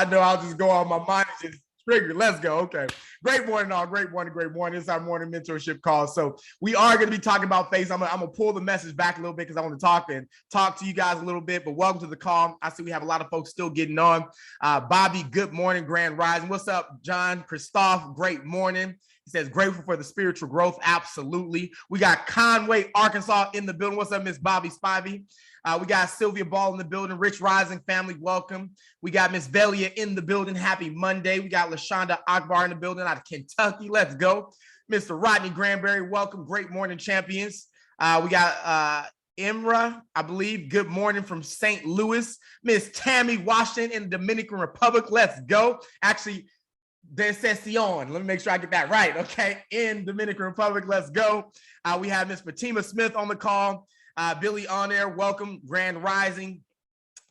I know I'll just go on my mind and just trigger. Let's go. Okay. Great morning, all. Great morning, great morning. It's our morning mentorship call. So we are going to be talking about faith. I'm gonna pull the message back a little bit because I want to talk to you guys a little bit. But welcome to the call. I see we have a lot of folks still getting on. Bobby, good morning, Grand Rising. What's up, John Christoph? Great morning. He says, grateful for the spiritual growth. Absolutely. We got Conway, Arkansas in the building. What's up, Miss Bobby Spivey? We got Sylvia Ball in the building. Rich Rising family, welcome. We got Miss Velia in the building. Happy Monday. We got LaShonda Akbar in the building out of Kentucky. Let's go. Mr. Rodney Granberry, welcome. Great morning, champions. We got Imra, I believe. Good morning from St. Louis. Miss Tammy Washington in the Dominican Republic. Let's go. Actually, Decepcion. Let me make sure I get that right. Okay. In Dominican Republic. Let's go. We have Miss Fatima Smith on the call. Billy on there. Welcome. Grand Rising.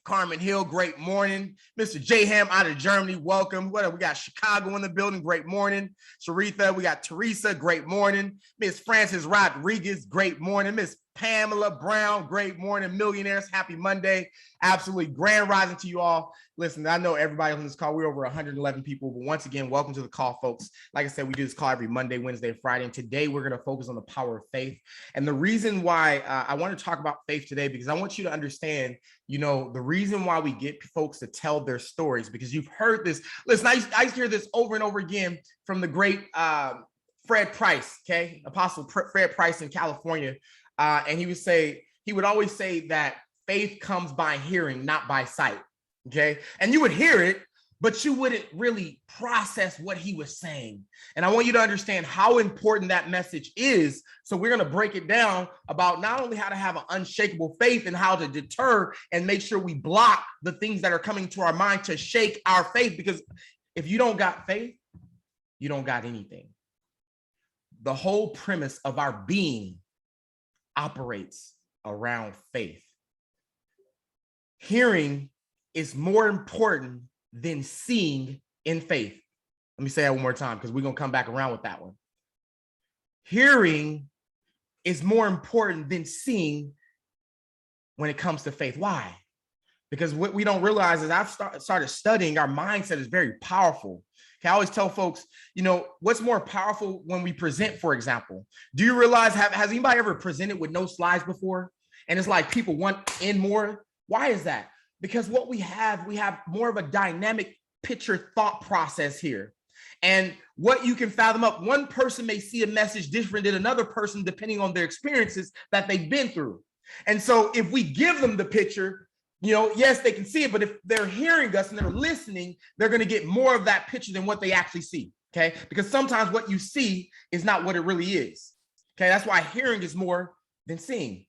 Carmen Hill. Great morning. Mr. J Ham out of Germany. Welcome. What we got? Chicago in the building. Great morning. Sharitha. We got Teresa. Great morning. Miss Francis Rodriguez. Great morning. Miss Pamela Brown, great morning. Millionaires, happy Monday. Absolutely. Grand rising to you all. Listen, I know everybody on this call, we're over 111 people, but once again, welcome to the call, folks. Like I said, we do this call every Monday, Wednesday, Friday, and today we're going to focus on the power of faith. And the reason why I want to talk about faith today, because I want you to understand, the reason why we get folks to tell their stories, because you've heard this. Listen, I used to hear this over and over again from the great Fred Price, okay? Apostle Fred Price in California. And he would always say that faith comes by hearing, not by sight. Okay. And you would hear it, but you wouldn't really process what he was saying. And I want you to understand how important that message is. So we're going to break it down about not only how to have an unshakable faith and how to deter and make sure we block the things that are coming to our mind to shake our faith. Because if you don't got faith, you don't got anything. The whole premise of our being operates around faith. Hearing is more important than seeing in faith. Let me say that one more time because we're going to come back around with that one. Hearing is more important than seeing when it comes to faith. Why? Because what we don't realize is I've started studying, our mindset is very powerful. I always tell folks, what's more powerful when we present, for example. Do you realize, has anybody ever presented with no slides before? And it's like people want in more. Why is that? Because what we have more of a dynamic picture thought process here. And what you can fathom up, one person may see a message different than another person, depending on their experiences that they've been through. And so if we give them the picture, yes, they can see it, but if they're hearing us and they're listening, they're going to get more of that picture than what they actually see. Okay. Because sometimes what you see is not what it really is. Okay. That's why hearing is more than seeing.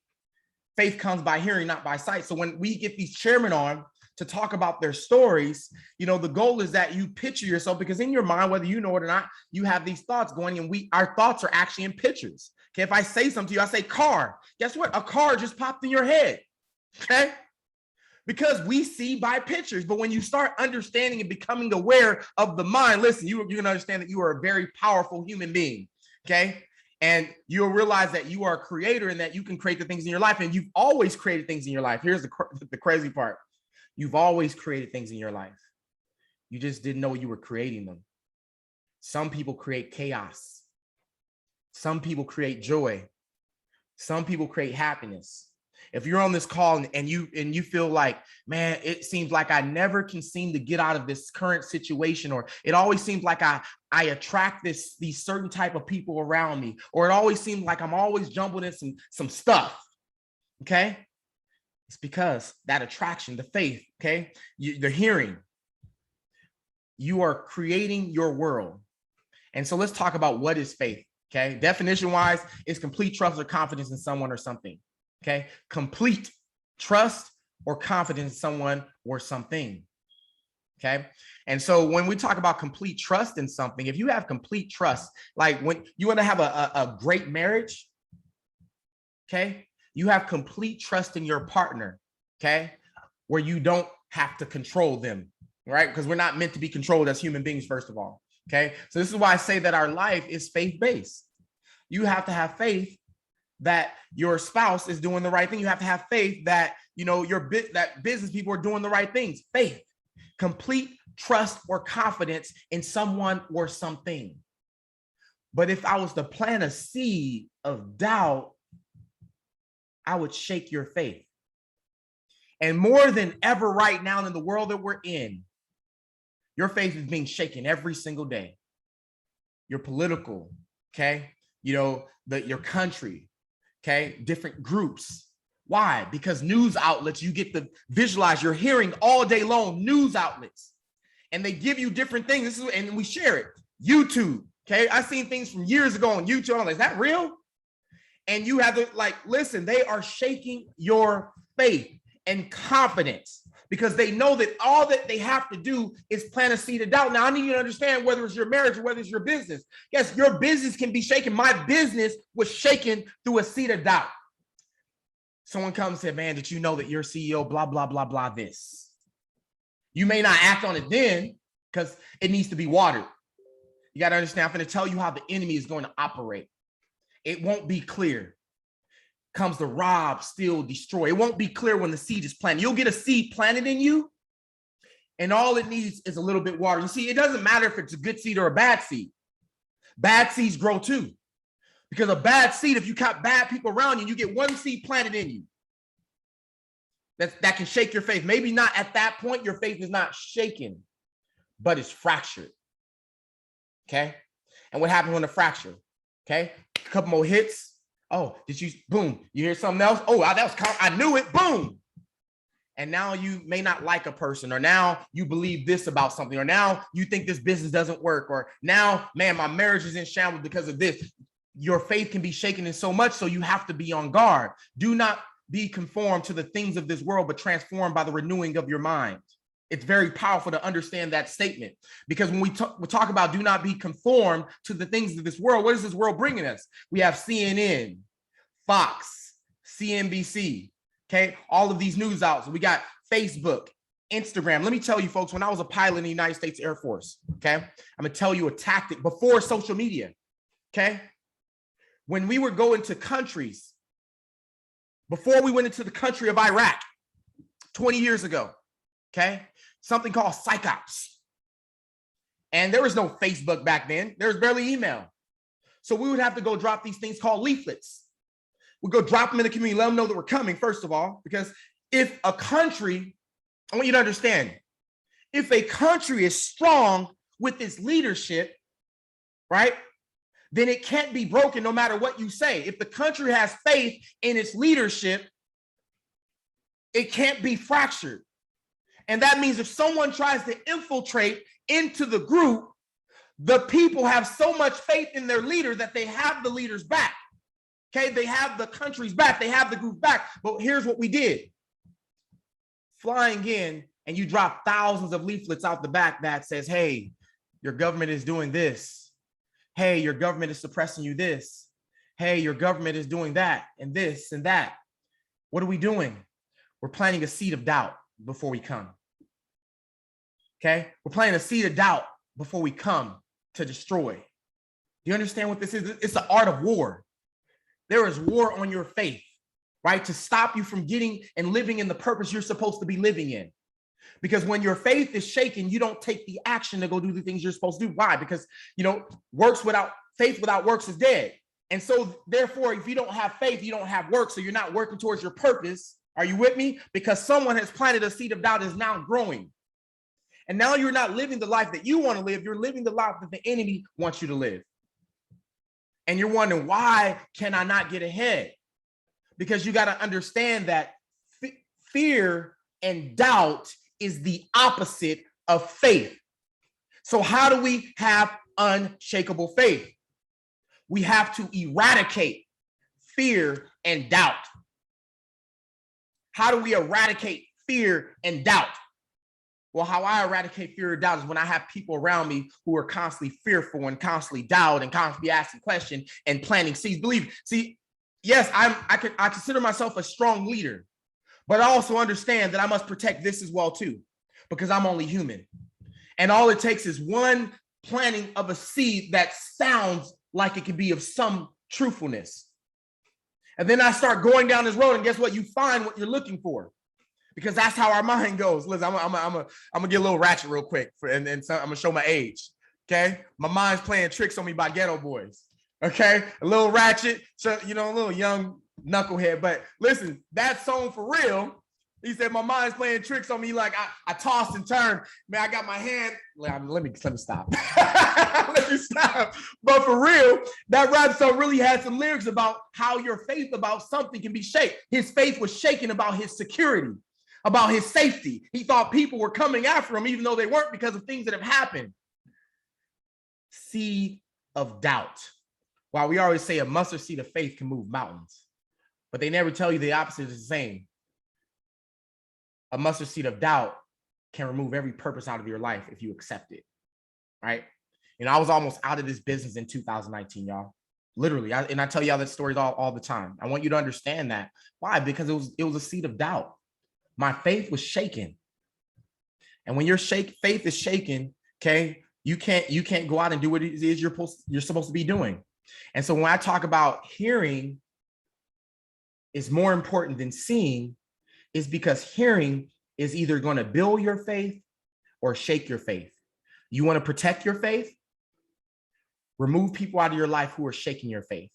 Faith comes by hearing, not by sight. So when we get these chairmen on to talk about their stories, the goal is that you picture yourself, because in your mind, whether you know it or not, you have these thoughts going, and our thoughts are actually in pictures. Okay. If I say something to you, I say car, guess what? A car just popped in your head. Okay. Because we see by pictures. But when you start understanding and becoming aware of the mind, listen, you're going to understand that you are a very powerful human being. Okay. And you'll realize that you are a creator and that you can create the things in your life. And you've always created things in your life. Here's the crazy part. You've always created things in your life. You just didn't know you were creating them. Some people create chaos. Some people create joy. Some people create happiness. If you're on this call and you feel like, man, it seems like I never can seem to get out of this current situation, or it always seems like I attract these certain type of people around me, or it always seems like I'm always jumbling in some stuff. Okay. It's because that attraction, the faith, okay, the hearing, you are creating your world. And so let's talk about what is faith. Okay. Definition wise, it's complete trust or confidence in someone or something. Okay, complete trust or confidence in someone or something. Okay, and so when we talk about complete trust in something, if you have complete trust, like when you want to have a great marriage, okay, you have complete trust in your partner, okay, where you don't have to control them, right? Because we're not meant to be controlled as human beings, first of all. Okay, so this is why I say that our life is faith-based. You have to have faith that your spouse is doing the right thing. You have faith that, that business people are doing the right things. Faith, complete trust, or confidence in someone or something. But if I was to plant a seed of doubt, I would shake your faith. And more than ever right now in the world that we're in, your faith is being shaken every single day. Your political, okay? Your country, okay? Different groups. Why? Because news outlets, you get to visualize, you're hearing all day long news outlets, and they give you different things. And we share it. YouTube, okay? I've seen things from years ago on YouTube. I'm like, is that real? And you have to listen, they are shaking your faith and confidence because they know that all that they have to do is plant a seed of doubt. Now, I need you to understand whether it's your marriage or whether it's your business. Yes, your business can be shaken. My business was shaken through a seed of doubt. Someone comes and said, man, did you know that your CEO, blah, blah, blah, blah, this? You may not act on it then because it needs to be watered. You got to understand, I'm going to tell you how the enemy is going to operate. It won't be clear. Comes to rob, steal, destroy. It won't be clear when the seed is planted. You'll get a seed planted in you, and all it needs is a little bit of water. You see, it doesn't matter if it's a good seed or a bad seed. Bad seeds grow too. Because a bad seed, if you got bad people around you, you get one seed planted in you. That can shake your faith. Maybe not at that point, your faith is not shaken, but it's fractured. Okay? And what happens when the fracture? Okay? A couple more hits. Oh, did you, boom, you hear something else? Oh, I knew it, boom. And now you may not like a person, or now you believe this about something, or now you think this business doesn't work, or now, man, my marriage is in shambles because of this. Your faith can be shaken in so much, so you have to be on guard. Do not be conformed to the things of this world, but transformed by the renewing of your mind. It's very powerful to understand that statement, because when we talk about do not be conformed to the things of this world, what is this world bringing us? We have CNN, Fox, CNBC, okay? All of these news outlets. We got Facebook, Instagram. Let me tell you, folks, when I was a pilot in the United States Air Force, okay? I'm going to tell you a tactic before social media, okay? When we were going to countries, before we went into the country of Iraq 20 years ago, okay? Something called psychops. And there was no Facebook back then. There was barely email. So we would have to go drop these things called leaflets. We'd go drop them in the community, let them know that we're coming, first of all, because if a country, I want you to understand, if a country is strong with its leadership, right, then it can't be broken no matter what you say. If the country has faith in its leadership, it can't be fractured. And that means if someone tries to infiltrate into the group, the people have so much faith in their leader that they have the leader's back. Okay, they have the country's back, they have the group back. But here's what we did. Flying in, and you drop thousands of leaflets out the back that says, hey, your government is doing this. Hey, your government is suppressing you this. Hey, your government is doing that and this and that. What are we doing? We're planting a seed of doubt before we come. Okay, we're planting a seed of doubt before we come to destroy. Do you understand what this is? It's the art of war. There is war on your faith, right? To stop you from getting and living in the purpose you're supposed to be living in. Because when your faith is shaken, you don't take the action to go do the things you're supposed to do. Why? Because, faith without works is dead. And so therefore, if you don't have faith, you don't have work. So you're not working towards your purpose. Are you with me? Because someone has planted a seed of doubt is now growing. And now you're not living the life that you want to live. You're living the life that the enemy wants you to live. And you're wondering, why can I not get ahead? Because you got to understand that fear and doubt is the opposite of faith. So how do we have unshakable faith? We have to eradicate fear and doubt. How do we eradicate fear and doubt? Well, how I eradicate fear and doubt is when I have people around me who are constantly fearful and constantly doubt and constantly asking questions and planting seeds. Yes, I consider myself a strong leader, but I also understand that I must protect this as well too, because I'm only human. And all it takes is one planting of a seed that sounds like it could be of some truthfulness. And then I start going down this road, and guess what? You find what you're looking for. because that's how our mind goes. Listen, I'm gonna get a little ratchet real quick, and so I'm gonna show my age. Okay, my mind's playing tricks on me by Ghetto Boys. Okay, a little ratchet, so a little young knucklehead. But listen, that song for real. He said my mind's playing tricks on me, like I tossed and turned. Man, I got my hand. Let me stop. Let me stop. But for real, that rap song really had some lyrics about how your faith about something can be shaken. His faith was shaken about his security, about his safety. He thought people were coming after him, even though they weren't, because of things that have happened. Seed of doubt. While we always say a mustard seed of faith can move mountains, but they never tell you the opposite is the same. A mustard seed of doubt can remove every purpose out of your life if you accept it, right? I was almost out of this business in 2019, y'all. Literally, I tell y'all that stories all the time. I want you to understand that. Why? Because it was a seed of doubt. My faith was shaken. And when your faith is shaken, okay, you can't go out and do what it is you're supposed to be doing. And so when I talk about hearing is more important than seeing, is because hearing is either going to build your faith or shake your faith. You want to protect your faith? Remove people out of your life who are shaking your faith.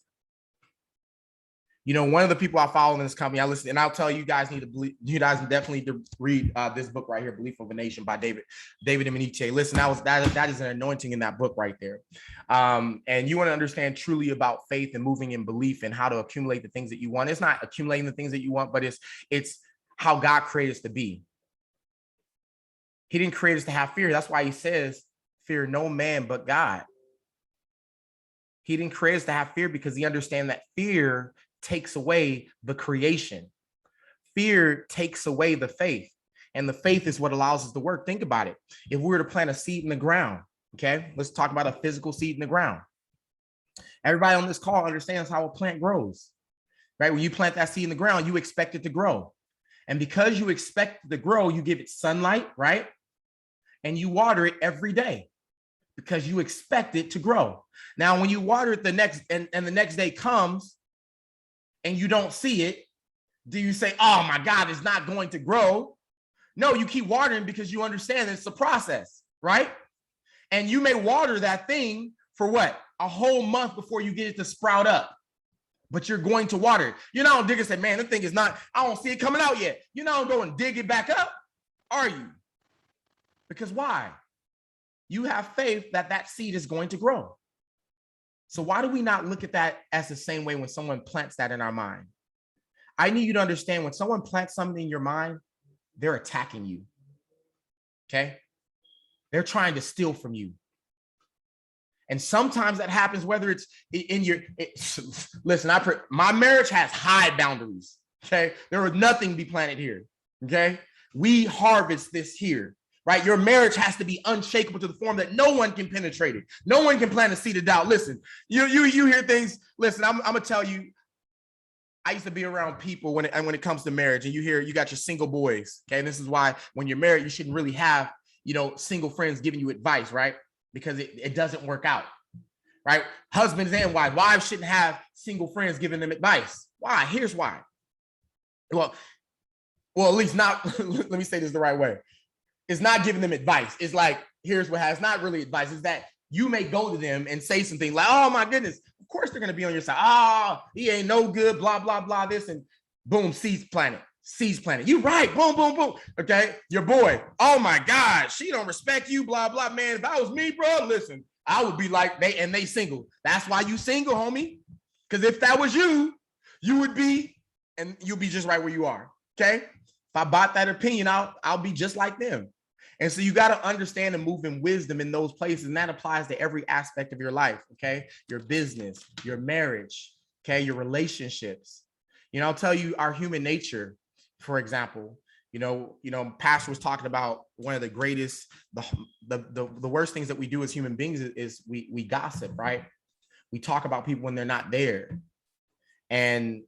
One of the people I follow in this company, I listen, and I'll tell you guys you guys definitely need to read this book right here, Belief of a Nation by David Imaniche. Listen, that is an anointing in that book right there. And you want to understand truly about faith and moving in belief and how to accumulate the things that you want. It's not accumulating the things that you want, but it's how God created us to be. He didn't create us to have fear. That's why he says, fear no man but God. He didn't create us to have fear because he understands that fear takes away the creation. Fear takes away the faith, and the faith is what allows us to work. Think about it. If we were to plant a seed in the ground, okay, let's talk about a physical seed in the ground. Everybody on this call understands how a plant grows, right? When you plant that seed in the ground, you expect it to grow. And because you expect it to grow, you give it sunlight, right? And you water it every day because you expect it to grow. Now, when you water it the next day comes and you don't see it, do you say, oh my God, it's not going to grow? No, you keep watering because you understand it's a process, right? And you may water that thing for what? A whole month before you get it to sprout up. But you're going to water it. You're not gonna dig and say, man, this thing is not, I don't see it coming out yet. You're not gonna go and dig it back up, are you? Because why? You have faith that that seed is going to grow. So why do we not look at that as the same way when someone plants that in our mind? I need you to understand when someone plants something in your mind, they're attacking you, okay? They're trying to steal from you. And sometimes that happens, whether it's in your, listen, my marriage has high boundaries, okay? There was nothing be planted here, okay? We harvest this here, right? Your marriage has to be unshakable to the form that no one can penetrate it. No one can plant a seed of doubt. Listen, you hear things, listen, I'm gonna tell you, I used to be around people when it comes to marriage, and you got your single boys, okay? And this is why when you're married, you shouldn't really have, single friends giving you advice, right? Because it doesn't work out, right? Husbands and wives shouldn't have single friends giving them advice. Why? Here's why. Well, at least not, let me say this the right way. It's not giving them advice. It's like, here's what has not really advice, is that you may go to them and say something like, oh my goodness, of course they're gonna be on your side. Oh, he ain't no good, blah, blah, blah, this, and boom, seeds planted. You right, boom, boom, boom. Okay, your boy, oh my God, she don't respect you, blah, blah. Man, if that was me, bro, listen, I would be like, they single. That's why you single, homie. Because if that was you, you would be, and you'll be just right where you are, okay? If I bought that opinion out, I'll be just like them. And so you got to understand and move in wisdom in those places. And that applies to every aspect of your life, okay? Your business, your marriage, okay? Your relationships. I'll tell you our human nature, for example, Pastor was talking about one of the greatest, the worst things that we do as human beings is we gossip, right? We talk about people when they're not there. And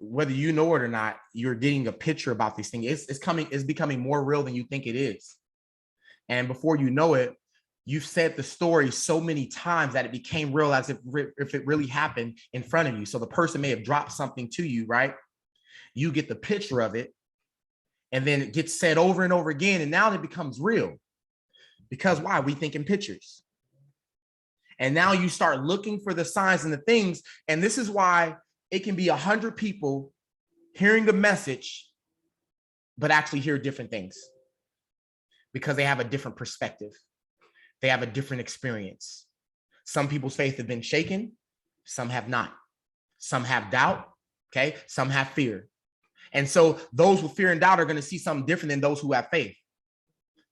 whether you know it or not, you're getting a picture about these things. It's becoming more real than you think it is. And before you know it, you've said the story so many times that it became real as if it really happened in front of you. So the person may have dropped something to you, right? You get the picture of it, And then it gets said over and over again. And now it becomes real. Because why? We think in pictures. And now you start looking for the signs and the things. And this is why it can be 100 people hearing the message, but actually hear different things. Because they have a different perspective. They have a different experience. Some people's faith have been shaken. Some have not. Some have doubt. Okay. Some have fear. And so those with fear and doubt are going to see something different than those who have faith.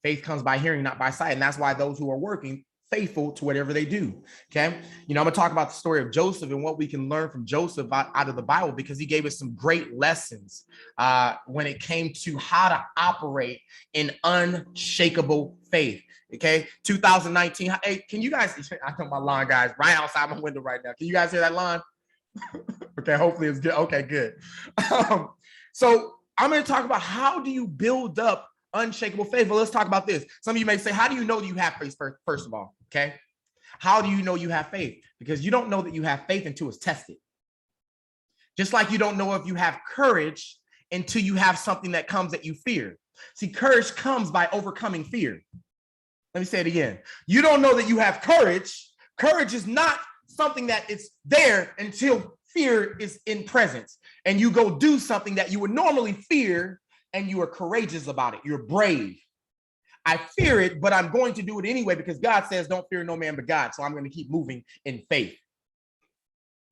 Faith comes by hearing, not by sight. And that's why those who are working faithful to whatever they do. Okay. I'm going to talk about the story of Joseph and what we can learn from Joseph out of the Bible, because he gave us some great lessons when it came to how to operate in unshakable faith. Okay. 2019. Hey, can you guys, I know my lawn guys right outside my window right now. Can you guys hear that lawn? Okay. Hopefully it's good. Okay, good. So I'm going to talk about how do you build up unshakable faith. Well, let's talk about this. Some of you may say, how do you know that you have faith first of all? Okay. How do you know you have faith? Because you don't know that you have faith until it's tested. Just like you don't know if you have courage until you have something that comes that you fear. See, courage comes by overcoming fear. Let me say it again. You don't know that you have courage. Courage is not something that is there until fear is in presence. And you go do something that you would normally fear, and you are courageous about it. You're brave. I fear it, but I'm going to do it anyway because God says, don't fear no man but God. So I'm going to keep moving in faith.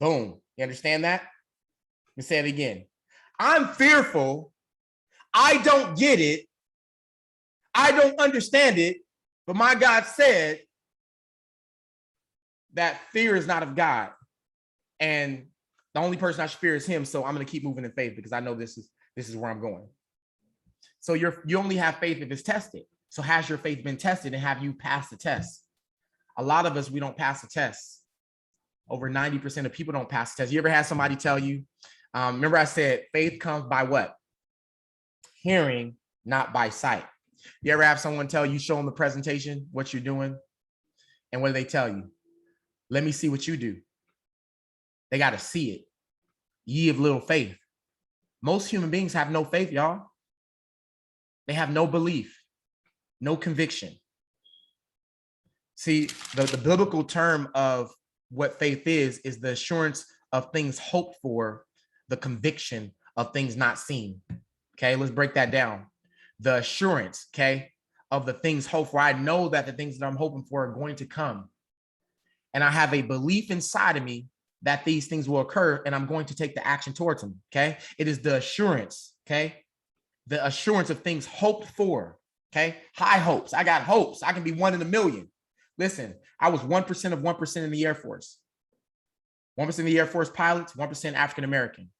Boom. You understand that? Let me say it again. I'm fearful. I don't get it. I don't understand it. But my God said that fear is not of God. And the only person I should fear is him. So I'm going to keep moving in faith because I know this is where I'm going. So you only have faith if it's tested. So has your faith been tested, and have you passed the test? A lot of us, we don't pass the test. Over 90% of people don't pass the test. You ever had somebody tell you, remember I said faith comes by what? Hearing, not by sight. You ever have someone tell you, show them the presentation, what you're doing? And what do they tell you? Let me see what you do. They got to see it. Ye of little faith. Most human beings have no faith, y'all. They have no belief, no conviction. See, the biblical term of what faith is the assurance of things hoped for, the conviction of things not seen. Okay, let's break that down. The assurance, okay, of the things hoped for. I know that the things that I'm hoping for are going to come. And I have a belief inside of me that these things will occur, and I'm going to take the action towards them. Okay, it is the assurance, okay? The assurance of things hoped for, okay? High hopes. I got hopes. I can be 1 in a million. Listen, I was 1% of 1% in the Air Force. 1% of the Air Force pilots, 1% African-American.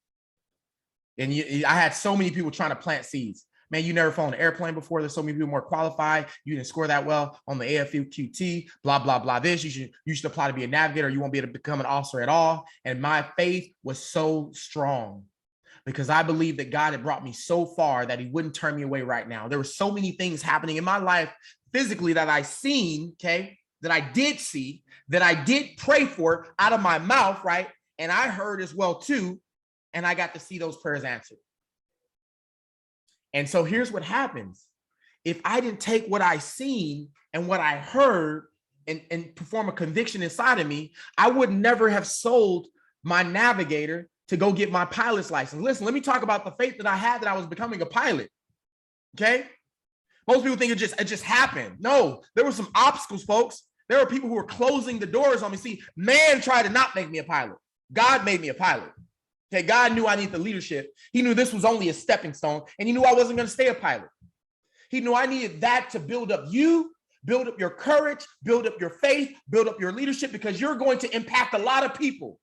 And I had so many people trying to plant seeds. Man, you never flown an airplane before. There's so many people more qualified. You didn't score that well on the AFQT, blah, blah, blah. This, you should apply to be a navigator. You won't be able to become an officer at all. And my faith was so strong, because I believe that God had brought me so far that he wouldn't turn me away right now. There were so many things happening in my life physically that I seen, okay, that I did see, that I did pray for out of my mouth, right? And I heard as well too, and I got to see those prayers answered. And so here's what happens. If I didn't take what I seen and what I heard and perform a conviction inside of me, I would never have sold my navigator to go get my pilot's license. Listen, let me talk about the faith that I had that I was becoming a pilot. Okay. Most people think it just happened. No, there were some obstacles, folks. There were people who were closing the doors on me. See, man tried to not make me a pilot. God made me a pilot. Okay. God knew I needed the leadership. He knew this was only a stepping stone, and he knew I wasn't going to stay a pilot. He knew I needed that to build up you, build up your courage, build up your faith, build up your leadership, because you're going to impact a lot of people.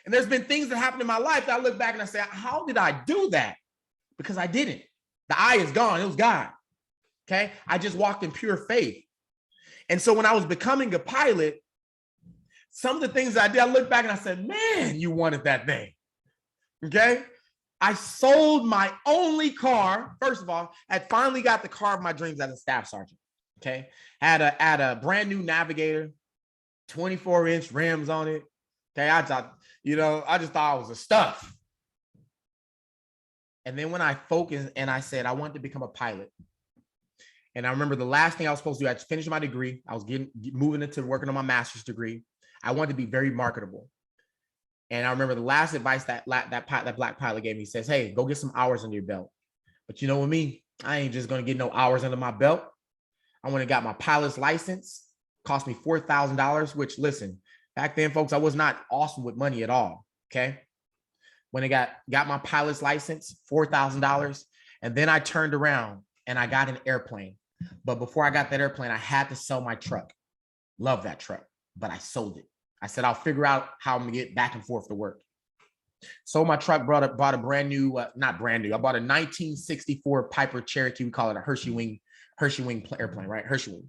And there's been things that happened in my life that I look back and I say, how did I do that? Because I didn't. The eye is gone. It was God. Okay. I just walked in pure faith. And so when I was becoming a pilot, some of the things I did, I look back and I said, man, you wanted that thing. Okay. I sold my only car. First of all, I had finally got the car of my dreams as a staff sergeant. Okay. Had a brand new Navigator, 24-inch rims on it. Okay. I just thought it was a stuff. And then when I focused and I said, I wanted to become a pilot. And I remember the last thing I was supposed to do, I just finished my degree. I was moving into working on my master's degree. I wanted to be very marketable. And I remember the last advice that black pilot gave me, says, hey, go get some hours under your belt. But you know what, me, I ain't just going to get no hours under my belt. I went and got my pilot's license, cost me $4,000, which, listen, back then, folks, I was not awesome with money at all. Okay. When I got my pilot's license, $4,000. And then I turned around and I got an airplane. But before I got that airplane, I had to sell my truck. Love that truck, but I sold it. I said, I'll figure out how I'm gonna get back and forth to work. Sold my truck, bought a brand new, not brand new. I bought a 1964 Piper Cherokee. We call it a Hershey wing airplane, right? Hershey wing.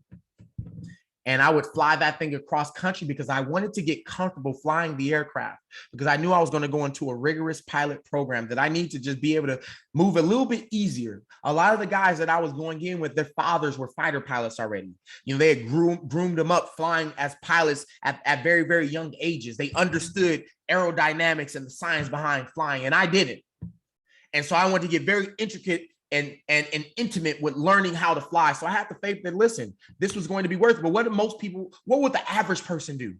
And I would fly that thing across country because I wanted to get comfortable flying the aircraft, because I knew I was going to go into a rigorous pilot program that I need to just be able to move a little bit easier. A lot of the guys that I was going in with, their fathers were fighter pilots already. You know, they had groomed them up flying as pilots at very, very young ages. They understood aerodynamics and the science behind flying, and I didn't. And so I wanted to get very intricate and intimate with learning how to fly. So I had the faith that, listen, this was going to be worth it. But what would the average person do?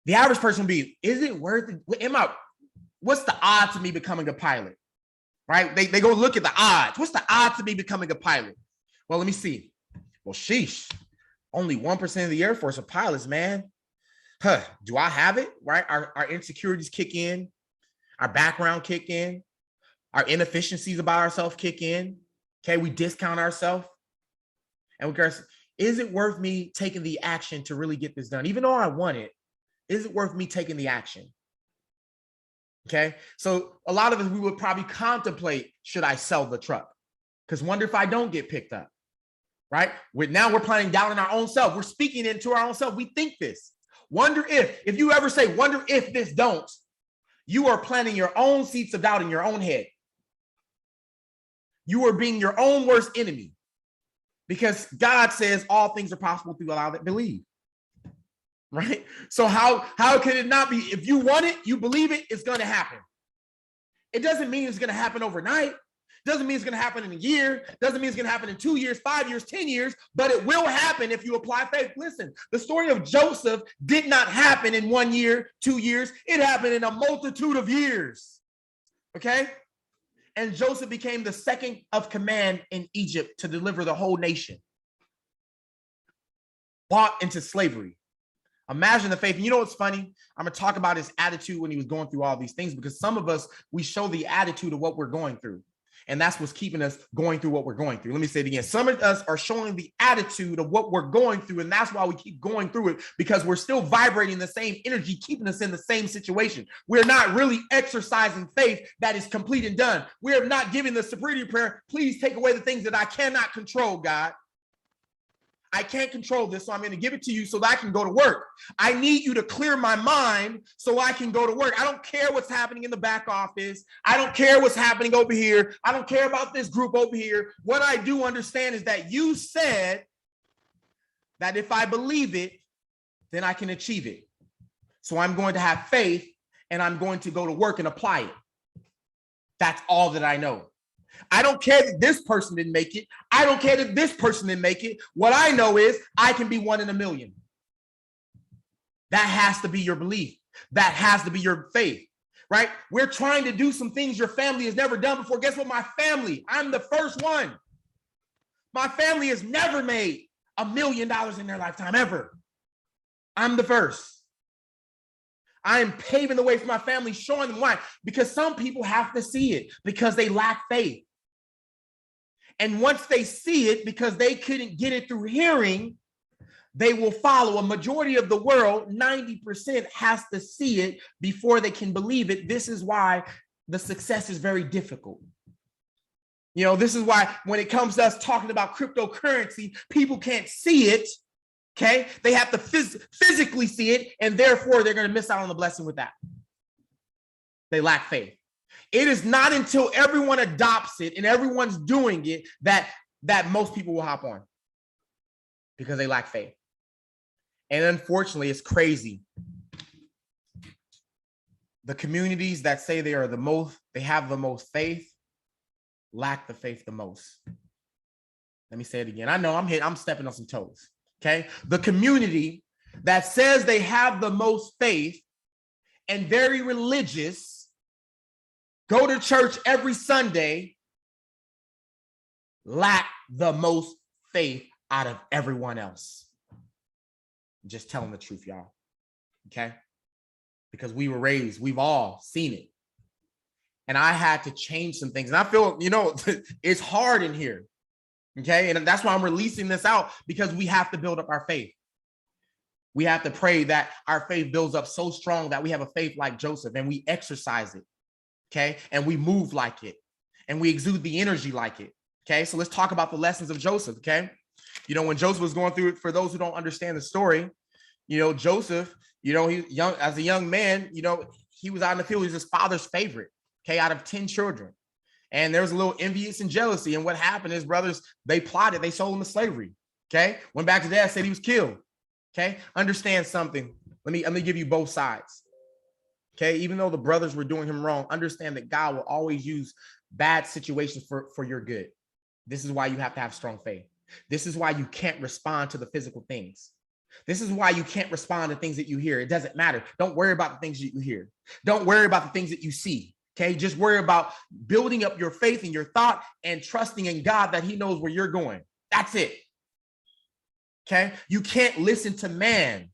The average person would be, is it worth it? What's the odds of me becoming a pilot? Right? They go look at the odds. What's the odds of me becoming a pilot? Well, let me see. Well, sheesh, only 1% of the Air Force are pilots, man. Do I have it? Right? Our insecurities kick in. Our background kick in. Our inefficiencies about ourselves kick in. Okay, we discount ourselves. And we go, is it worth me taking the action to really get this done? Even though I want it, is it worth me taking the action? Okay, so a lot of us, we would probably contemplate, should I sell the truck? Because wonder if I don't get picked up, right? Now we're planning down in our own self. We're speaking into our own self. We think this. Wonder if you ever say, wonder if this don't, you are planting your own seeds of doubt in your own head. You are being your own worst enemy, because God says all things are possible through all that believe, right? So how can it not be? If you want it, you believe it, it's going to happen. It doesn't mean it's going to happen overnight. Doesn't mean it's going to happen in a year. Doesn't mean it's going to happen in 2 years, 5 years, 10 years, but it will happen if you apply faith. Listen, the story of Joseph did not happen in 1 year, 2 years. It happened in a multitude of years. Okay? And Joseph became the second of command in Egypt to deliver the whole nation. Bought into slavery. Imagine the faith. And you know what's funny? I'm going to talk about his attitude when he was going through all these things, because some of us, we show the attitude of what we're going through. And that's what's keeping us going through what we're going through. Let me say it again. Some of us are showing the attitude of what we're going through. And that's why we keep going through it, because we're still vibrating the same energy, keeping us in the same situation. We're not really exercising faith that is complete and done. We're not giving the serenity prayer. Please take away the things that I cannot control, God. I can't control this, so I'm going to give it to you so that I can go to work. I need you to clear my mind so I can go to work. I don't care what's happening in the back office. I don't care what's happening over here. I don't care about this group over here. What I do understand is that you said that if I believe it, then I can achieve it. So I'm going to have faith, and I'm going to go to work and apply it. That's all that I know. I don't care that this person didn't make it. I don't care that this person didn't make it. What I know is I can be 1 in a million. That has to be your belief. That has to be your faith, right? We're trying to do some things your family has never done before. Guess what? My family, I'm the first one. My family has never made $1 million in their lifetime, ever. I'm the first. I am paving the way for my family, showing them why. Because some people have to see it, because they lack faith. And once they see it, because they couldn't get it through hearing, they will follow. A majority of the world, 90%, has to see it before they can believe it. This is why the success is very difficult. You know, this is why when it comes to us talking about cryptocurrency, people can't see it. Okay, they have to physically see it, and therefore they're going to miss out on the blessing with that. They lack faith. It is not until everyone adopts it and everyone's doing it that most people will hop on, because they lack faith. And unfortunately, it's crazy. The communities that say they have the most faith, lack the faith the most. Let me say it again. I know I'm stepping on some toes. Okay. The community that says they have the most faith and very religious, go to church every Sunday, lack the most faith out of everyone else. I'm just telling the truth, y'all. Okay. Because we were raised, we've all seen it. And I had to change some things. And I feel, it's hard in here. Okay. And that's why I'm releasing this out, because we have to build up our faith. We have to pray that our faith builds up so strong that we have a faith like Joseph and we exercise it. Okay. And we move like it and we exude the energy like it. Okay. So let's talk about the lessons of Joseph. Okay. When Joseph was going through it, for those who don't understand the story, Joseph, he young, as a young man, he was out in the field. He was his father's favorite. Okay. Out of 10 children. And there was a little envious and jealousy. And what happened is brothers, they plotted, they sold him to slavery. Okay. Went back to dad, said he was killed. Okay. Understand something. Let me give you both sides. Okay. Even though the brothers were doing him wrong, understand that God will always use bad situations for your good. This is why you have to have strong faith. This is why you can't respond to the physical things. This is why you can't respond to things that you hear. It doesn't matter. Don't worry about the things that you hear. Don't worry about the things that you see. Okay. Just worry about building up your faith and your thought and trusting in God that he knows where you're going. That's it. Okay. You can't listen to man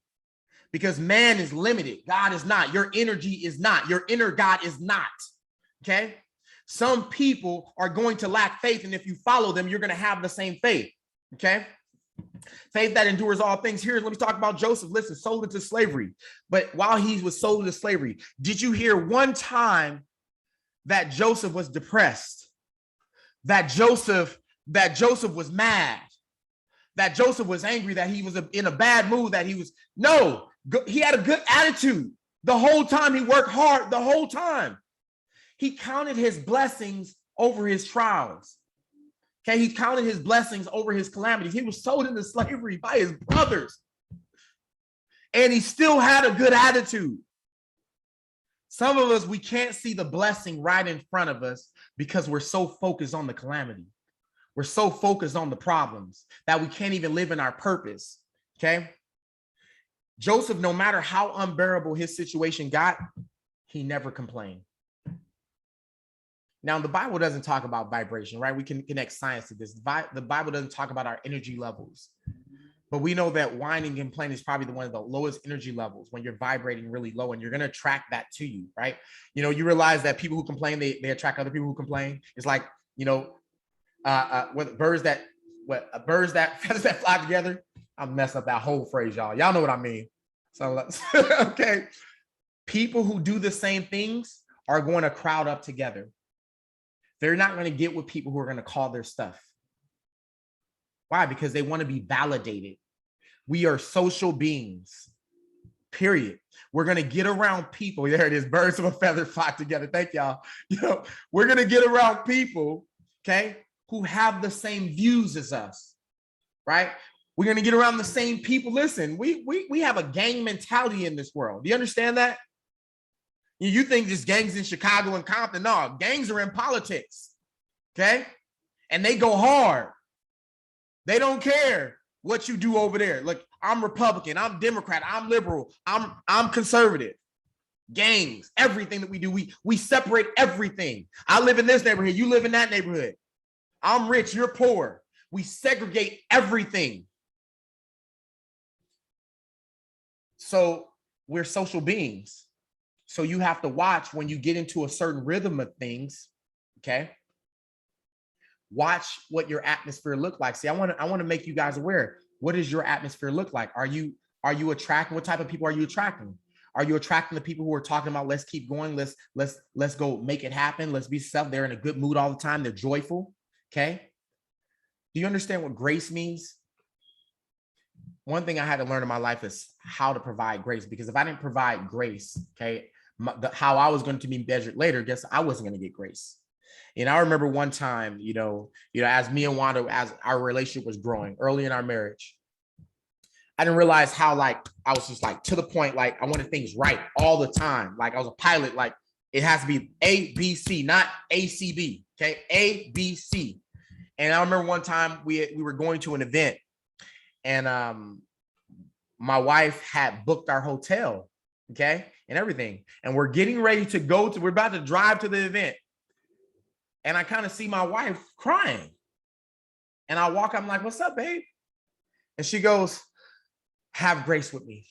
because man is limited. God is not. Your energy is not. Your inner God is not. Okay. Some people are going to lack faith. And if you follow them, you're going to have the same faith. Okay. Faith that endures all things. Here, let me talk about Joseph. Listen, sold into slavery. But while he was sold into slavery, did you hear one time that Joseph was depressed? That Joseph was mad? That Joseph was angry? That he was in a bad mood? No, he had a good attitude the whole time. He worked hard the whole time. He counted his blessings over his trials. Okay, he counted his blessings over his calamities. He was sold into slavery by his brothers, and he still had a good attitude. Some of us, we can't see the blessing right in front of us because we're so focused on the calamity. We're so focused on the problems that we can't even live in our purpose. Okay. Joseph, no matter how unbearable his situation got, he never complained. Now, the Bible doesn't talk about vibration, right? We can connect science to this. The Bible doesn't talk about our energy levels, but we know that whining and complaining is probably one of the lowest energy levels when you're vibrating really low, and you're going to attract that to you, right? You realize that people who complain, they attract other people who complain. It's like, birds that feathers that fly together. I'm messing up that whole phrase, y'all. Y'all know what I mean. So, okay. People who do the same things are going to crowd up together. They're not going to get with people who are going to call their stuff. Why? Because they want to be validated. We are social beings, period. We're going to get around people. There it is. Birds of a feather flock together. Thank y'all. We're going to get around people, okay, who have the same views as us, right? We're going to get around the same people. Listen, we have a gang mentality in this world. Do you understand that? You think just gangs in Chicago and Compton? No, gangs are in politics, okay? And they go hard. They don't care what you do over there. Look, I'm Republican, I'm Democrat, I'm liberal, I'm conservative. Gangs, everything that we do, we separate everything. I live in this neighborhood, you live in that neighborhood. I'm rich, you're poor. We segregate everything. So we're social beings. So you have to watch when you get into a certain rhythm of things, okay? Watch what your atmosphere look like. See, I want to make you guys aware. What does your atmosphere look like? Are you attracting? What type of people are you attracting? Are you attracting the people who are talking about let's keep going, let's go make it happen, let's be self? They're in a good mood all the time. They're joyful, okay? Do you understand what grace means? One thing I had to learn in my life is how to provide grace, because if I didn't provide grace, okay, how I was going to be measured later, guess I wasn't going to get grace. And I remember one time, as me and Wanda, as our relationship was growing early in our marriage, I didn't realize how like I was just like to the point, like I wanted things right all the time. Like I was a pilot, like it has to be A, B, C, not A, C, B. Okay, A, B, C. And I remember one time we were going to an event, and my wife had booked our hotel, okay, and everything. And we're getting ready to we're about to drive to the event. And I kind of see my wife crying. And I walk, I'm like, what's up, babe? And she goes, have grace with me.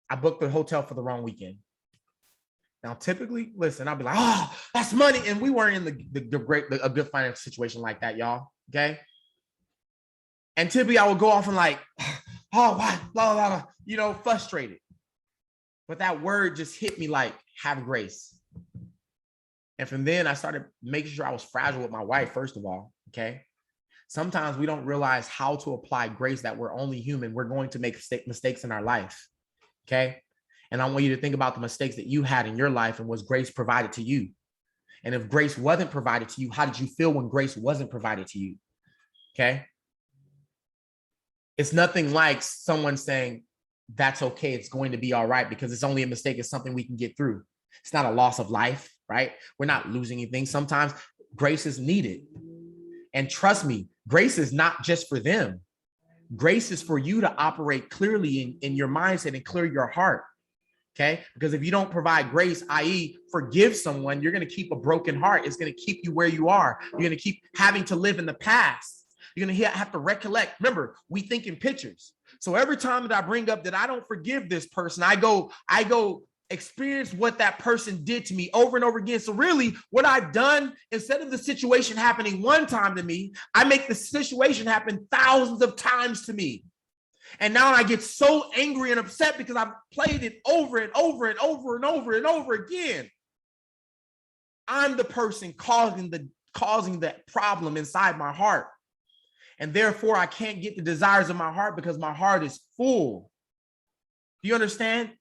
I booked the hotel for the wrong weekend. Now, typically, listen, I'll be like, oh, that's money. And we weren't in a good financial situation like that, y'all. Okay. And typically I would go off and like, oh, why, blah, blah, blah, you know, frustrated. But that word just hit me like, have grace. And from then I started making sure I was fragile with my wife, first of all. Okay. Sometimes we don't realize how to apply grace, that we're only human. We're going to make mistakes in our life. Okay. And I want you to think about the mistakes that you had in your life, and was grace provided to you? And if grace wasn't provided to you, how did you feel when grace wasn't provided to you? Okay. It's nothing like someone saying, that's okay, it's going to be all right, because it's only a mistake. It's something we can get through. It's not a loss of life, right? We're not losing anything. Sometimes grace is needed. And trust me, grace is not just for them. Grace is for you to operate clearly in your mindset and clear your heart. Okay. Because if you don't provide grace, i.e., forgive someone, you're going to keep a broken heart. It's going to keep you where you are. You're going to keep having to live in the past. You're going to have to recollect. Remember, we think in pictures. So every time that I bring up that I don't forgive this person, I go experience what that person did to me over and over again. So really what I've done, instead of the situation happening one time to me, I make the situation happen thousands of times to me. And now I get so angry and upset because I've played it over and over and over and over and over again. I'm the person causing that problem inside my heart. And therefore I can't get the desires of my heart because my heart is full. Do you understand?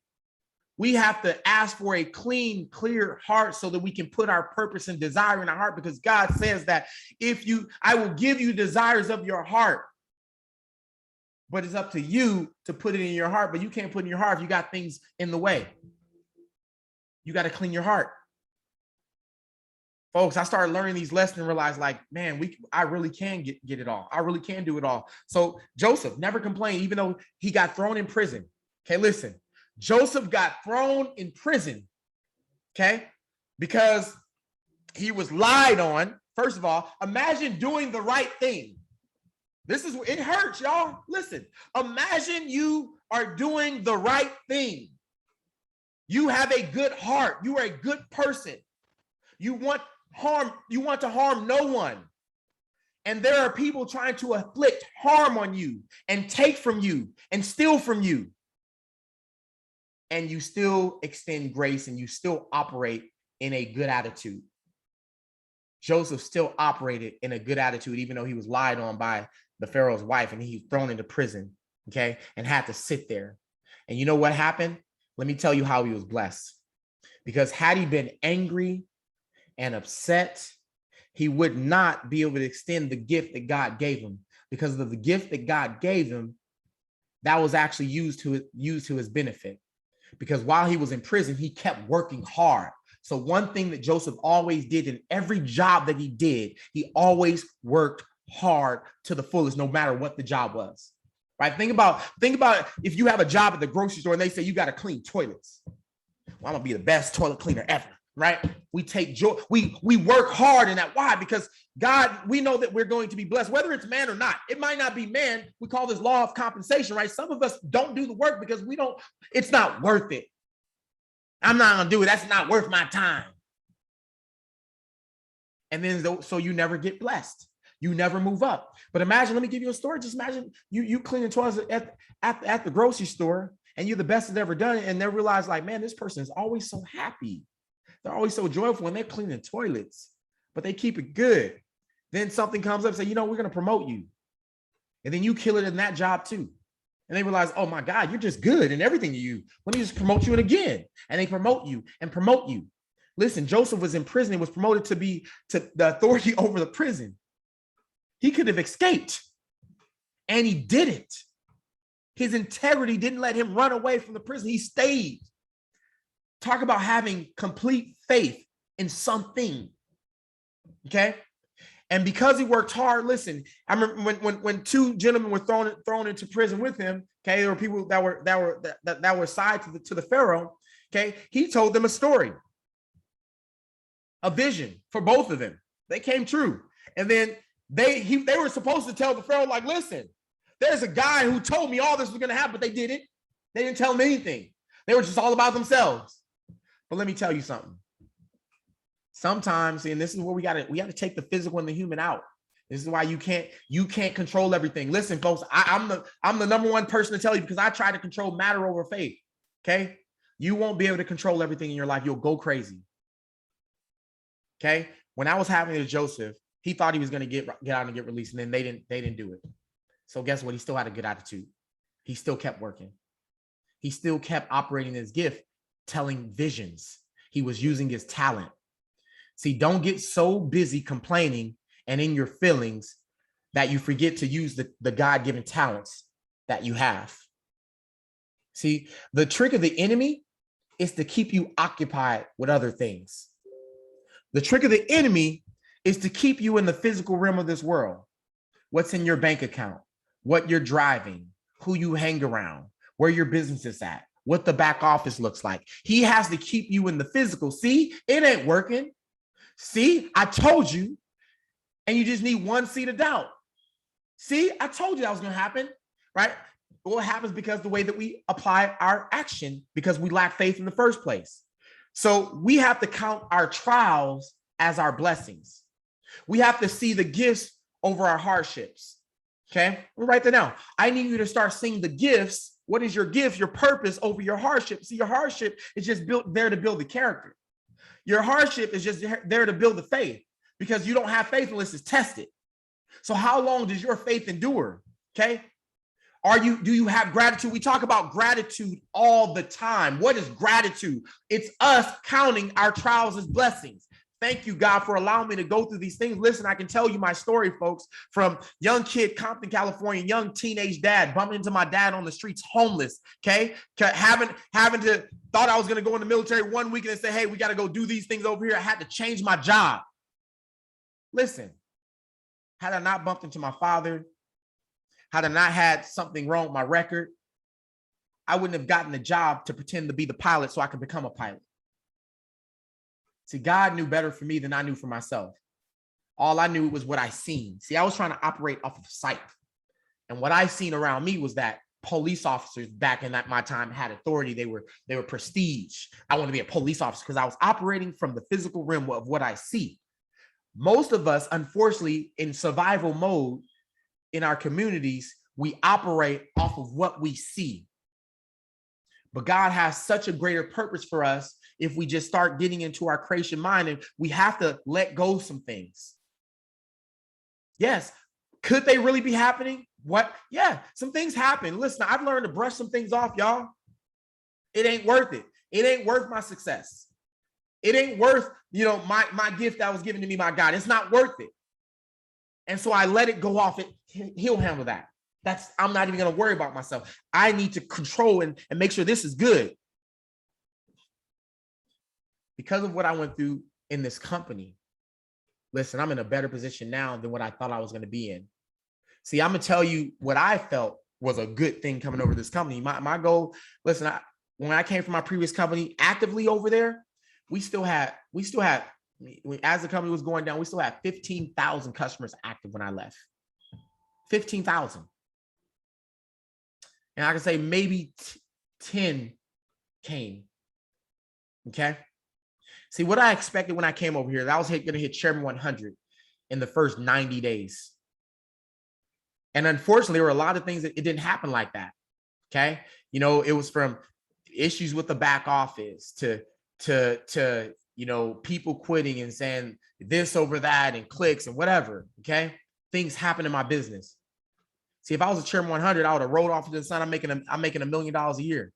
We have to ask for a clean, clear heart so that we can put our purpose and desire in our heart, because God says that I will give you desires of your heart. But it's up to you to put it in your heart. But you can't put it in your heart if you got things in the way. You got to clean your heart. Folks, I started learning these lessons and realized, like, man, I really can get it all. I really can do it all. So Joseph never complained, even though he got thrown in prison. Okay, listen, Joseph got thrown in prison, okay, because he was lied on. First of all, imagine doing the right thing. It hurts, y'all. Listen, imagine you are doing the right thing. You have a good heart. You are a good person. You want to harm no one. And there are people trying to inflict harm on you and take from you and steal from you. And you still extend grace and you still operate in a good attitude. Joseph still operated in a good attitude, even though he was lied on by the Pharaoh's wife and he was thrown into prison, okay, and had to sit there. And you know what happened? Let me tell you how he was blessed. Because had he been angry and upset, he would not be able to extend the gift that God gave him. Because of the gift that God gave him, that was actually used to his benefit. Because while he was in prison, he kept working hard. So one thing that Joseph always did in every job that he did, he always worked hard to the fullest, no matter what the job was. Right? Think about if you have a job at the grocery store and they say you got to clean toilets. Well, I'm gonna be the best toilet cleaner ever. Right? We take joy. We work hard in that. Why? Because God, we know that we're going to be blessed, whether it's man or not. It might not be man. We call this law of compensation, right? Some of us don't do the work because it's not worth it. I'm not going to do it. That's not worth my time. And then so you never get blessed. You never move up. But imagine, let me give you a story. Just imagine you cleaning toilets at the grocery store and you're the best that's ever done it. And they realize, like, man, this person is always so happy. They're always so joyful when they're cleaning toilets, but they keep it good. Then something comes up and say, you know, we're going to promote you. And then you kill it in that job too. And they realize, oh my God, you're just good in everything you do. Let me just promote you again. And they promote you and promote you. Listen, Joseph was in prison and was promoted to be to the authority over the prison. He could have escaped And he did it. His integrity didn't let him run away from the prison. He stayed. Talk about having complete faith in something. Okay. And because he worked hard, listen, I remember when two gentlemen were thrown into prison with him. Okay, there were people that were side to the Pharaoh. Okay, he told them a story, a vision for both of them. They came true, and then they were supposed to tell the Pharaoh, like, listen, there's a guy who told me all this was going to happen, but they didn't. They didn't tell him anything. They were just all about themselves. But let me tell you something. Sometimes, and this is where we got to take the physical and the human out. This is why you can't control everything. Listen, folks, I'm the number one person to tell you, because I try to control matter over faith. Okay, you won't be able to control everything in your life. You'll go crazy. Okay, when I was having it with Joseph, he thought he was going to get out and get released, and then they didn't do it. So guess what? He still had a good attitude. He still kept working. He still kept operating his gift, telling visions. He was using his talent. See, don't get so busy complaining and in your feelings that you forget to use the God-given talents that you have. See, the trick of the enemy is to keep you occupied with other things. The trick of the enemy is to keep you in the physical realm of this world. What's in your bank account, what you're driving, who you hang around, where your business is at, what the back office looks like. He has to keep you in the physical. See, it ain't working. See, I told you, and you just need one seed of doubt. See, I told you that was going to happen, right? What happens because the way that we apply our action, because we lack faith in the first place. So we have to count our trials as our blessings. We have to see the gifts over our hardships. Okay, we'll write that down. I need you to start seeing the gifts. What is your gift, your purpose over your hardship? See, your hardship is just built there to build the character. Your hardship is just there to build the faith, because you don't have faith unless it's tested. So how long does your faith endure? Okay. Do you have gratitude? We talk about gratitude all the time. What is gratitude? It's us counting our trials as blessings. Thank you, God, for allowing me to go through these things. Listen, I can tell you my story, folks, from young kid, Compton, California, young teenage dad, bumping into my dad on the streets, homeless, okay? Having to, thought I was going to go in the military one week and say, hey, we got to go do these things over here. I had to change my job. Listen, had I not bumped into my father, had I not had something wrong with my record, I wouldn't have gotten the job to pretend to be the pilot so I could become a pilot. See, God knew better for me than I knew for myself. All I knew was what I seen. See, I was trying to operate off of sight. And what I seen around me was that police officers back in my time had authority. They were prestige. I wanted to be a police officer because I was operating from the physical realm of what I see. Most of us, unfortunately, in survival mode in our communities, we operate off of what we see. But God has such a greater purpose for us if we just start getting into our creation mind, and we have to let go of some things. Yes. Could they really be happening? What? Yeah, some things happen. Listen, I've learned to brush some things off, y'all. It ain't worth it. It ain't worth my success. It ain't worth, my gift that was given to me by God. It's not worth it. And so I let it go off. He'll handle that. I'm not even going to worry about myself. I need to control and make sure this is good. Because of what I went through in this company, listen, I'm in a better position now than what I thought I was going to be in. See, I'm going to tell you what I felt was a good thing coming over this company. My goal, listen, when I came from my previous company, actively over there, we still had, as the company was going down, we still had 15,000 customers active when I left. 15,000. And I can say maybe 10 came. Okay. See, what I expected when I came over here, that I was going to hit Chairman 100 in the first 90 days. And unfortunately, there were a lot of things that it didn't happen like that. Okay. It was from issues with the back office to people quitting and saying this over that and clicks and whatever. Okay. Things happen in my business. See, if I was a Chairman 100, I would have rolled off to the sun. I'm making $1 million a year.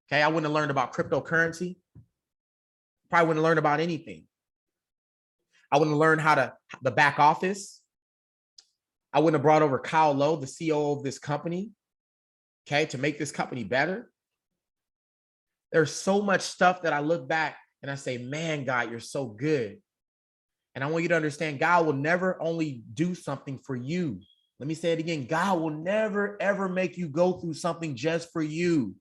Okay. I wouldn't have learned about cryptocurrency. Probably wouldn't have learned about anything. I wouldn't have learned the back office. I wouldn't have brought over Kyle Lowe, the CEO of this company, okay, to make this company better. There's so much stuff that I look back and I say, man, God, you're so good. And I want you to understand, God will never only do something for you. Let me say it again. God will never, ever make you go through something just for you.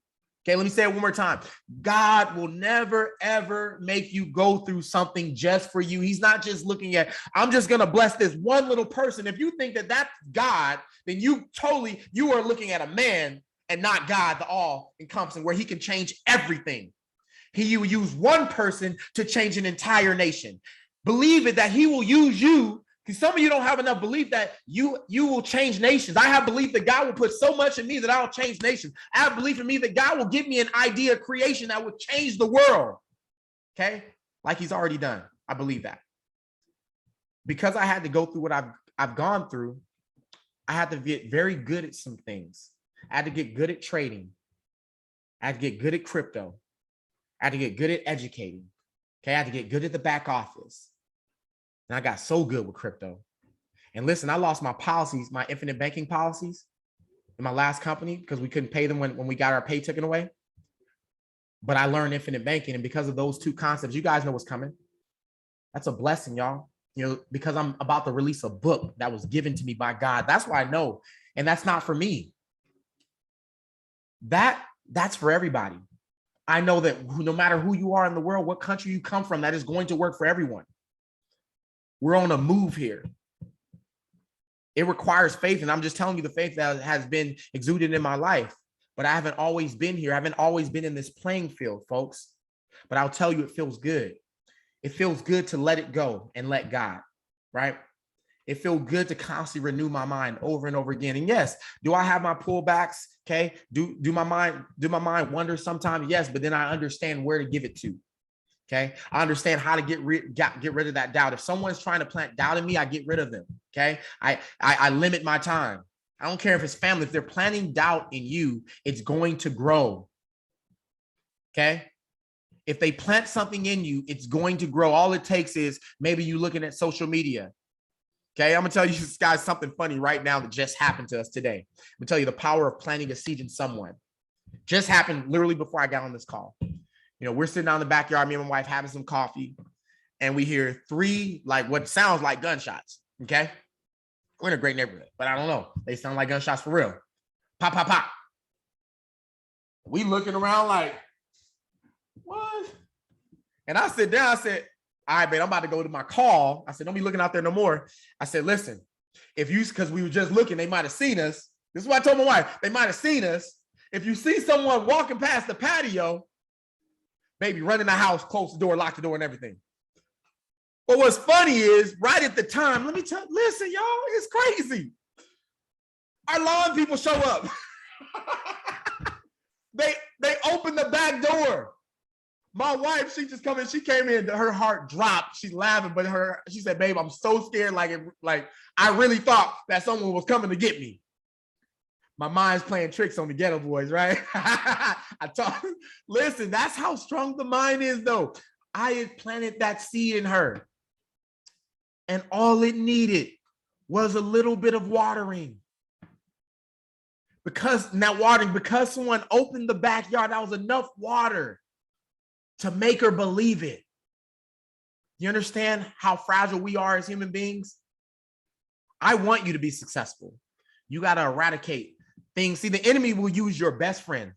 Okay, let me say it one more time. God will never, ever make you go through something just for you. He's not just looking at, I'm just going to bless this one little person. If you think that that's God, then you are looking at a man and not God, the all-encompassing, where he can change everything. He will use one person to change an entire nation. Believe it, that he will use you. Because some of you don't have enough belief that you will change nations. I have belief that God will put so much in me that I'll change nations. I have belief in me that God will give me an idea of creation that would change the world. Okay? Like he's already done. I believe that. Because I had to go through what I've gone through, I had to get very good at some things. I had to get good at trading. I had to get good at crypto. I had to get good at educating. Okay, I had to get good at the back office. And I got so good with crypto. And listen, I lost my policies, my infinite banking policies in my last company because we couldn't pay them when we got our pay taken away. But I learned infinite banking. And because of those two concepts, you guys know what's coming. That's a blessing, y'all. You know, because I'm about to release a book that was given to me by God. That's why I know. And that's not for me. That's for everybody. I know that no matter who you are in the world, what country you come from, that is going to work for everyone. We're on a move here. It requires faith. And I'm just telling you the faith that has been exuded in my life. But I haven't always been here. I haven't always been in this playing field, folks. But I'll tell you, it feels good. It feels good to let it go and let God, right? It feels good to constantly renew my mind over and over again. And yes, do I have my pullbacks? Okay. Do my mind wander sometimes? Yes, but then I understand where to give it to. Okay. I understand how to get rid of that doubt. If someone's trying to plant doubt in me, I get rid of them. Okay. I limit my time. I don't care if it's family. If they're planting doubt in you, it's going to grow. Okay. If they plant something in you, it's going to grow. All it takes is maybe you looking at social media. Okay, I'm gonna tell you guys something funny right now that just happened to us today. I'm gonna tell you the power of planting a seed in someone. Just happened literally before I got on this call. You know, we're sitting down in the backyard, me and my wife having some coffee, and we hear 3, like what sounds like gunshots. Okay, we're in a great neighborhood, but I don't know. They sound like gunshots for real. Pop, pop, pop. We looking around like, what? And I sit down, I said, all right, babe, I'm about to go to my call. I said, don't be looking out there no more. I said, listen, because we were just looking, they might have seen us. This is what I told my wife. They might have seen us. If you see someone walking past the patio, baby, run in the house, close the door, lock the door and everything. But what's funny is right at the time, listen, y'all, it's crazy. Our lawn people show up. They open the back door. My wife, she came in, her heart dropped. She's laughing, but she said, babe, I'm so scared. Like I really thought that someone was coming to get me. My mind's playing tricks on the ghetto boys, right? Listen, that's how strong the mind is though. I had planted that seed in her. And all it needed was a little bit of watering. Because someone opened the backyard, that was enough water to make her believe it. You understand how fragile we are as human beings? I want you to be successful. You got to eradicate things. See, the enemy will use your best friend.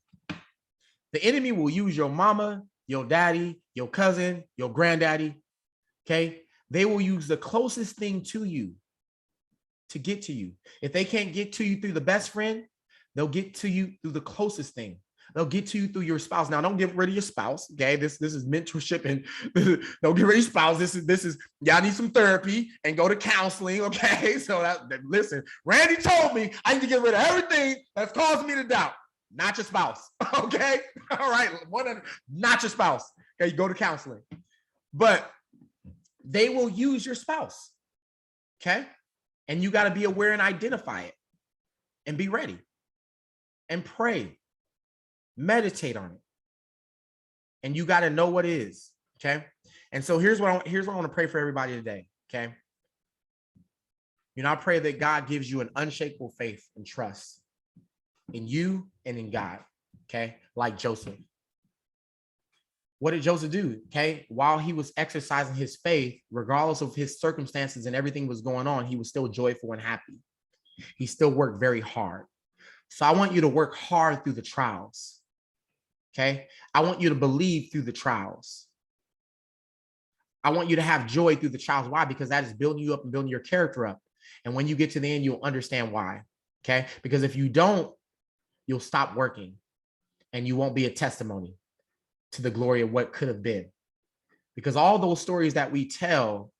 The enemy will use your mama, your daddy, your cousin, your granddaddy. Okay? They will use the closest thing to you to get to you. If they can't get to you through the best friend, they'll get to you through the closest thing. They'll get to you through your spouse. Now, don't get rid of your spouse. Okay, this is mentorship, and don't get rid of your spouse. This is y'all need some therapy and go to counseling. Okay, so listen, Randy told me I need to get rid of everything that's causing me to doubt. Not your spouse. Okay, all right, not your spouse. Okay, you go to counseling, but they will use your spouse. Okay, and you got to be aware and identify it, and be ready, and pray. Meditate on it. And you got to know what it is. Okay. And so here's what I want to pray for everybody today. Okay. I pray that God gives you an unshakable faith and trust in you and in God, okay? Like Joseph. What did Joseph do? Okay, while he was exercising his faith, regardless of his circumstances and everything was going on, he was still joyful and happy. He still worked very hard. So I want you to work hard through the trials. Okay, I want you to believe through the trials. I want you to have joy through the trials. Why? Because that is building you up and building your character up. And when you get to the end, you'll understand why. Okay, because if you don't, you'll stop working and you won't be a testimony to the glory of what could have been. Because all those stories that we tell,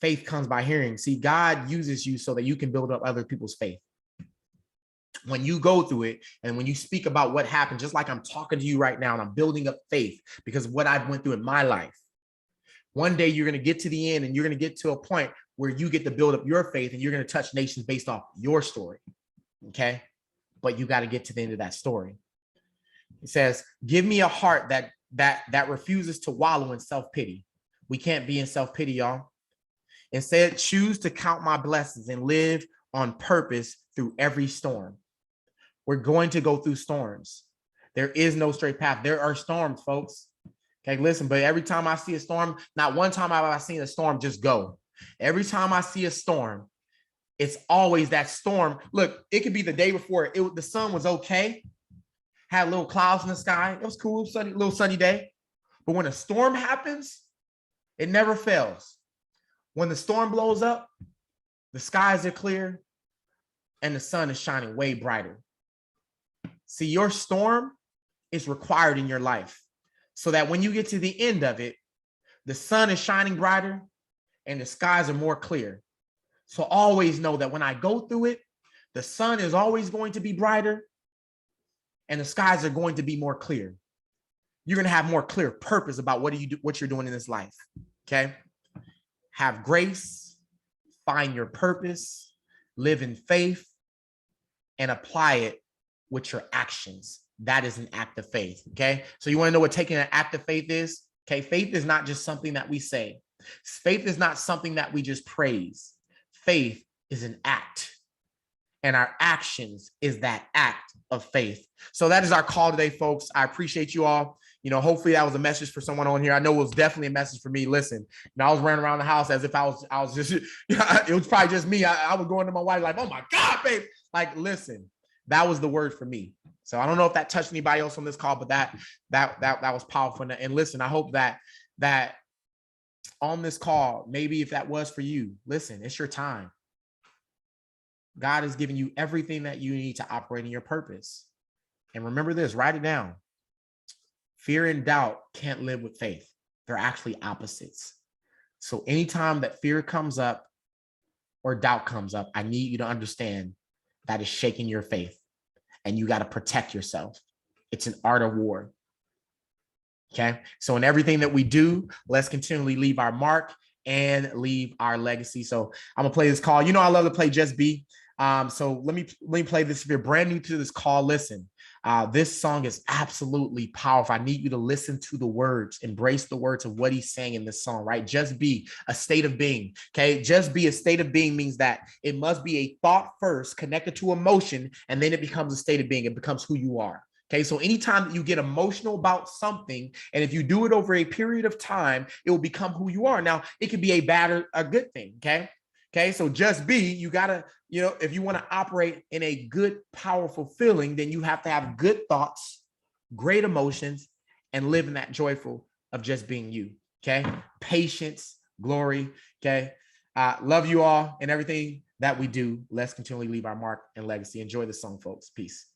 faith comes by hearing. See, God uses you so that you can build up other people's faith. When you go through it and when you speak about what happened, just like I'm talking to you right now and I'm building up faith because of what I've went through in my life. One day you're going to get to the end and you're going to get to a point where you get to build up your faith and you're going to touch nations based off your story. Okay. But you got to get to the end of that story. It says, give me a heart that refuses to wallow in self-pity. We can't be in self-pity, y'all. Instead, choose to count my blessings and live on purpose through every storm. We're going to go through storms. There is no straight path. There are storms, folks. Okay, listen, but every time I see a storm, not one time have I seen a storm just go. Every time I see a storm, it's always that storm. Look, it could be the day before the sun was okay. Had little clouds in the sky. It was cool, sunny, little sunny day. But when a storm happens, it never fails. When the storm blows up, the skies are clear and the sun is shining way brighter. See, your storm is required in your life so that when you get to the end of it, the sun is shining brighter and the skies are more clear. So always know that when I go through it, the sun is always going to be brighter and the skies are going to be more clear. You're going to have more clear purpose about what you're doing in this life. Okay. Have grace, find your purpose, live in faith, and apply it with your actions. That is an act of faith. Okay. So you want to know what taking an act of faith is? Okay. Faith is not just something that we say. Faith is not something that we just praise. Faith is an act. And our actions is that act of faith. So that is our call today, folks. I appreciate you all. Hopefully that was a message for someone on here. I know it was definitely a message for me. Listen, I was running around the house as if I was just, it was probably just me. I was going to my wife like, oh my God, babe. Like, listen, that was the word for me. So I don't know if that touched anybody else on this call, but that was powerful. And listen, I hope that on this call, maybe if that was for you, listen, it's your time. God has given you everything that you need to operate in your purpose. And remember this, write it down. Fear and doubt can't live with faith. They're actually opposites. So anytime that fear comes up or doubt comes up, I need you to understand that is shaking your faith and you got to protect yourself. It's an art of war. Okay. So in everything that we do, let's continually leave our mark and leave our legacy. So I'm gonna play this call. I love to play Just Be. So let me play this. If you're brand new to this call, listen. This song is absolutely powerful. I need you to listen to the words, embrace the words of what he's saying in this song, right? Just be a state of being. Okay. Just be a state of being means that it must be a thought first connected to emotion, and then it becomes a state of being. It becomes who you are. Okay, so anytime that you get emotional about something, and if you do it over a period of time, it will become who you are. Now, it could be a bad or a good thing. Okay, so just be, you gotta, if you want to operate in a good, powerful feeling, then you have to have good thoughts, great emotions, and live in that joyful of just being you. Okay, patience, glory. Okay, love you all and everything that we do. Let's continually leave our mark and legacy. Enjoy the song, folks. Peace.